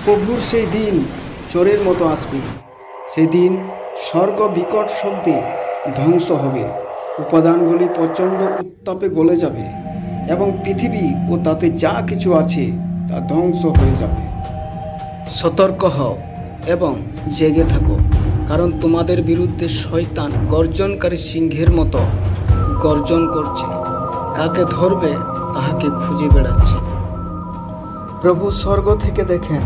প্রভুর সেই দিন চোরের মতো আসবে। সেই দিন স্বর্গ বিকট শব্দে ধ্বংস হবে, উপাদানগুলি প্রচণ্ড উত্তাপে গলে যাবে এবং পৃথিবী ও তাতে যা কিছু আছে তা ধ্বংস হয়ে যাবে। সতর্ক হও এবং জেগে থাকো, কারণ তোমাদের বিরুদ্ধে শয়তান গর্জনকারী সিংহের মতো গর্জন করছে। কাকে ধরবে তাহাকে খুঁজে বেড়াচ্ছে। প্রভু স্বর্গ থেকে দেখেন,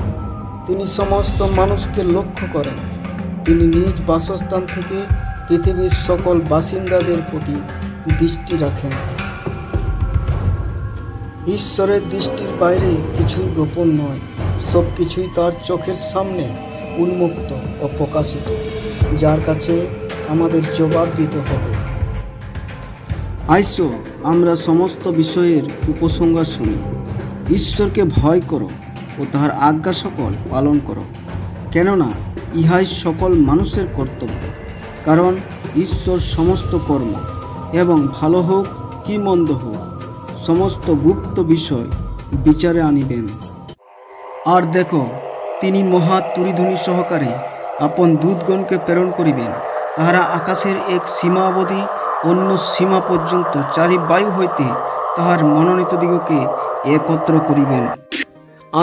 তিনি সমস্ত মানুষকে লক্ষ্য করেন। তিনি নিজ বাসস্থান থেকে পৃথিবীর সকল বাসিন্দাদের প্রতি দৃষ্টি রাখেন। ঈশ্বরের দৃষ্টির বাইরে কিছুই গোপন নয়, সব কিছুই তার চোখের সামনে উন্মুক্ত ও প্রকাশিত, যার কাছে আমাদের জবাব দিতে হবে। আইসো আমরা সমস্ত বিষয়ের উপসংহার শুনি। ঈশ্বরকে ভয় করো ও তাহার আজ্ঞা সকল পালন করো, কেননা ইহাই সকল মানুষের কর্তব্য। কারণ ঈশ্বর সমস্ত কর্ম, এবং ভালো হোক কি মন্দ হোক, সমস্ত গুপ্ত বিষয় বিচারে আনিবেন। আর দেখো, তিনি মহা তুরিধ্বনি সহকারে আপন দূতগণকে প্রেরণ করিবেন। তাহারা আকাশের এক সীমা অবধি অন্য সীমা পর্যন্ত চারি বায়ু হইতে তাহার মনোনীত দিগকে একত্র করিবেন।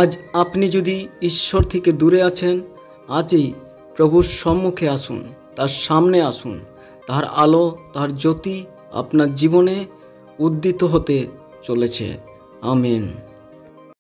আজ আপনি যদি ঈশ্বর থেকে দূরে আছেন, আজই প্রভুর সম্মুখে আসুন, তার সামনে আসুন। তাহার আলো, তাহার জ্যোতি আপনার জীবনে উদ্দিত হতে চলেছে। আমেন।